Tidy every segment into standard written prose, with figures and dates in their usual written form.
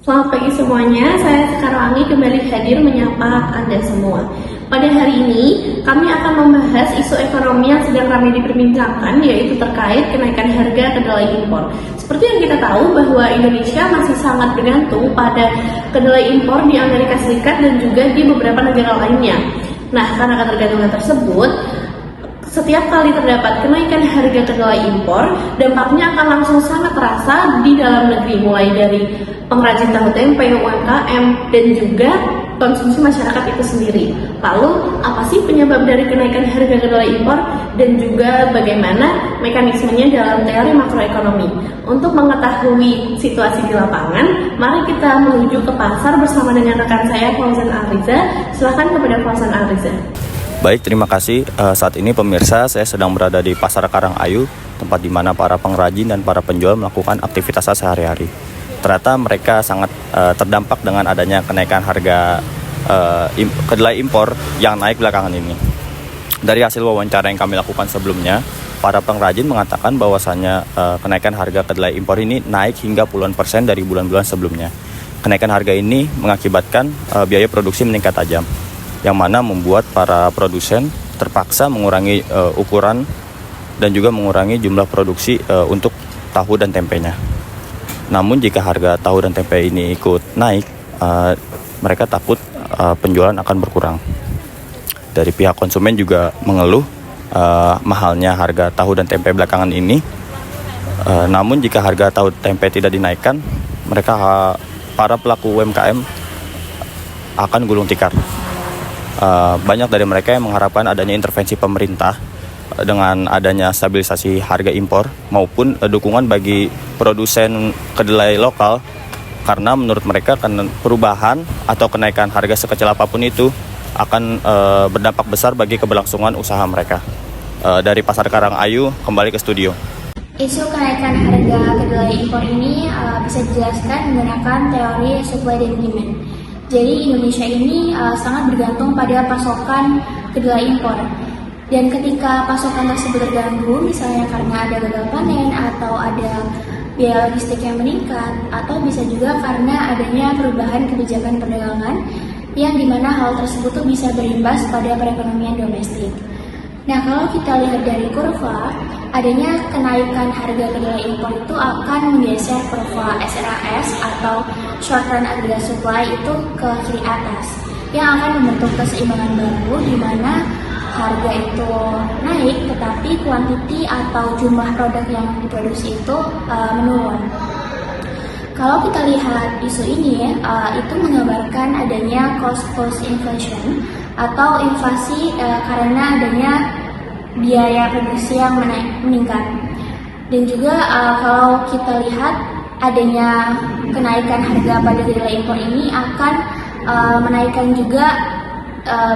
Selamat pagi semuanya, saya Sekarwangi kembali hadir menyapa Anda semua. Pada hari ini, kami akan membahas isu ekonomi yang sedang ramai diperbincangkan, yaitu terkait kenaikan harga kedelai impor. Seperti yang kita tahu bahwa Indonesia masih sangat bergantung pada kedelai impor di Amerika Serikat dan juga di beberapa negara lainnya. Nah, karena ketergantungan tersebut, setiap kali terdapat kenaikan harga kedelai impor, dampaknya akan langsung sangat terasa di dalam negeri, mulai dari pengrajin tahu tempe, UMKM, dan juga konsumsi masyarakat itu sendiri. Lalu, apa sih penyebab dari kenaikan harga kedelai impor dan juga bagaimana mekanismenya dalam teori makroekonomi? Untuk mengetahui situasi di lapangan, mari kita menuju ke pasar bersama dengan rekan saya, Fauzan Alriza. Silakan kepada Fauzan Alriza. Baik, terima kasih. Saat ini pemirsa, saya sedang berada di Pasar Karangayu, tempat di mana para pengrajin dan para penjual melakukan aktivitasnya sehari-hari. Ternyata mereka sangat terdampak dengan adanya kenaikan harga kedelai impor yang naik belakangan ini. Dari hasil wawancara yang kami lakukan sebelumnya, para pengrajin mengatakan bahwasannya kenaikan harga kedelai impor ini naik hingga puluhan persen dari bulan-bulan sebelumnya. Kenaikan harga ini mengakibatkan biaya produksi meningkat tajam, yang mana membuat para produsen terpaksa mengurangi ukuran dan juga mengurangi jumlah produksi untuk tahu dan tempenya. Namun jika harga tahu dan tempe ini ikut naik, mereka takut penjualan akan berkurang. Dari pihak konsumen juga mengeluh mahalnya harga tahu dan tempe belakangan ini. Namun jika harga tahu tempe tidak dinaikkan, para pelaku UMKM akan gulung tikar. Banyak dari mereka yang mengharapkan adanya intervensi pemerintah dengan adanya stabilisasi harga impor maupun dukungan bagi produsen kedelai lokal, karena menurut mereka perubahan atau kenaikan harga sekecil apapun itu akan berdampak besar bagi keberlangsungan usaha mereka. Dari Pasar Karangayu, kembali ke studio. Isu kenaikan harga kedelai impor ini bisa dijelaskan menggunakan teori supply dan demand. Jadi Indonesia ini sangat bergantung pada pasokan kedelai impor. Dan ketika pasokan tersebut terganggu, misalnya karena ada gagal panen atau ada biaya logistik yang meningkat, atau bisa juga karena adanya perubahan kebijakan perdagangan yang dimana hal tersebut tuh bisa berimbas pada perekonomian domestik. Nah, kalau kita lihat dari kurva, adanya kenaikan harga kedelai impor itu akan menggeser kurva SRAS atau short run aggregate supply itu ke kiri atas, yang akan membentuk keseimbangan baru di mana harga itu naik tetapi kuantiti atau jumlah produk yang diproduksi itu menurun. Kalau kita lihat isu ini, itu menggambarkan adanya cost inflation atau inflasi karena adanya biaya produksi yang meningkat. Dan juga kalau kita lihat adanya kenaikan harga pada kedelai impor ini akan menaikkan juga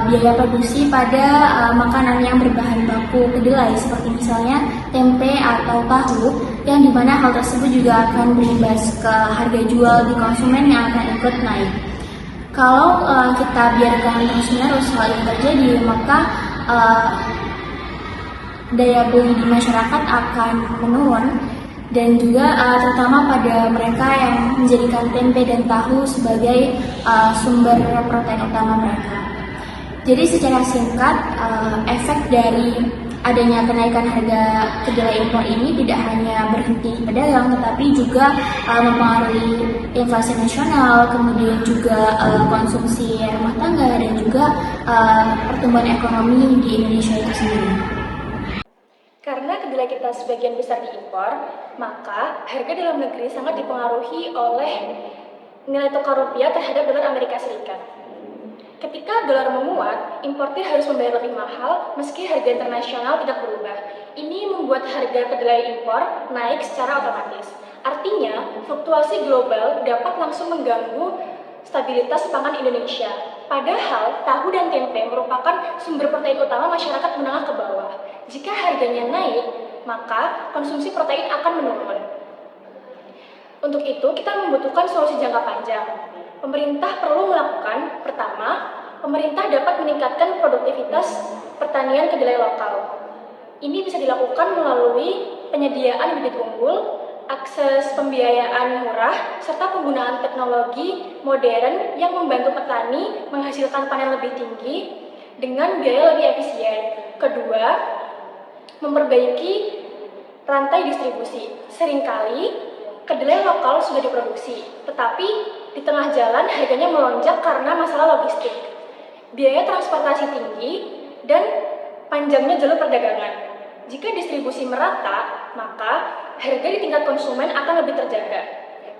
biaya produksi pada makanan yang berbahan baku kedelai seperti misalnya tempe atau tahu, yang dimana hal tersebut juga akan berimbas ke harga jual di konsumen yang akan ikut naik. Kalau kita biarkan terus-menerus hal ini terjadi, maka daya beli di masyarakat akan menurun, dan juga terutama pada mereka yang menjadikan tempe dan tahu sebagai sumber protein utama mereka. Jadi secara singkat, efek dari adanya kenaikan harga kedelai impor ini tidak hanya berhenti di pedagang, tetapi juga mempengaruhi inflasi nasional, kemudian juga konsumsi rumah tangga, dan juga pertumbuhan ekonomi di Indonesia itu sendiri. Karena kedelai kita sebagian besar diimpor, maka harga dalam negeri sangat dipengaruhi oleh nilai tukar rupiah terhadap dolar Amerika Serikat. Ketika dolar menguat, importir harus membayar lebih mahal meski harga internasional tidak berubah. Ini membuat harga kedelai impor naik secara otomatis. Artinya, fluktuasi global dapat langsung mengganggu stabilitas pangan Indonesia. Padahal, tahu dan tempe merupakan sumber protein utama masyarakat menengah ke bawah. Jika harganya naik, maka konsumsi protein akan menurun. Untuk itu, kita membutuhkan solusi jangka panjang. Pemerintah perlu melakukan, pertama, pemerintah dapat meningkatkan produktivitas pertanian kedelai lokal. Ini bisa dilakukan melalui penyediaan bibit unggul, akses pembiayaan murah, serta penggunaan teknologi modern yang membantu petani menghasilkan panen lebih tinggi dengan biaya lebih efisien. Kedua, memperbaiki rantai distribusi. Seringkali kedelai lokal sudah diproduksi, tetapi di tengah jalan harganya melonjak karena masalah logistik, biaya transportasi tinggi, dan panjangnya jalur perdagangan. Jika distribusi merata, maka harga di tingkat konsumen akan lebih terjaga.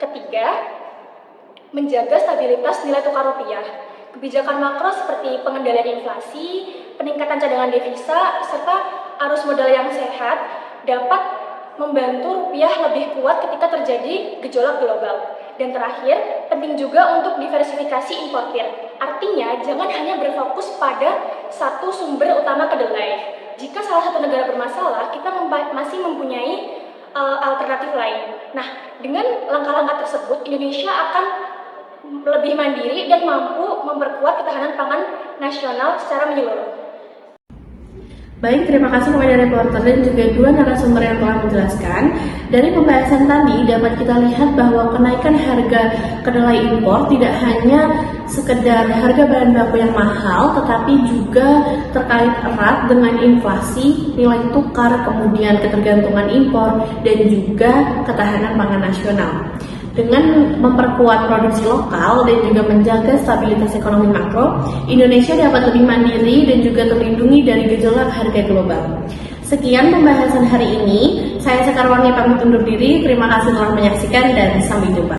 Ketiga, menjaga stabilitas nilai tukar rupiah. Kebijakan makro seperti pengendalian inflasi, peningkatan cadangan devisa, serta arus modal yang sehat dapat membantu rupiah lebih kuat ketika terjadi gejolak global. Dan terakhir, penting juga untuk diversifikasi importir. Artinya, jangan hanya berfokus pada satu sumber utama kedelai. Jika salah satu negara bermasalah, kita masih mempunyai alternatif lain. Nah, dengan langkah-langkah tersebut, Indonesia akan lebih mandiri dan mampu memperkuat ketahanan pangan nasional secara menyeluruh. Baik, terima kasih kepada reporter dan juga dua narasumber yang telah menjelaskan. Dari pembahasan tadi dapat kita lihat bahwa kenaikan harga kedelai impor tidak hanya sekedar harga bahan baku yang mahal, tetapi juga terkait erat dengan inflasi, nilai tukar, kemudian ketergantungan impor, dan juga ketahanan pangan nasional. Dengan memperkuat produksi lokal dan juga menjaga stabilitas ekonomi makro, Indonesia dapat lebih mandiri dan juga terlindungi dari gejolak harga global. Sekian pembahasan hari ini. Saya Sekar Wangi pamit undur diri. Terima kasih telah menyaksikan dan sampai jumpa.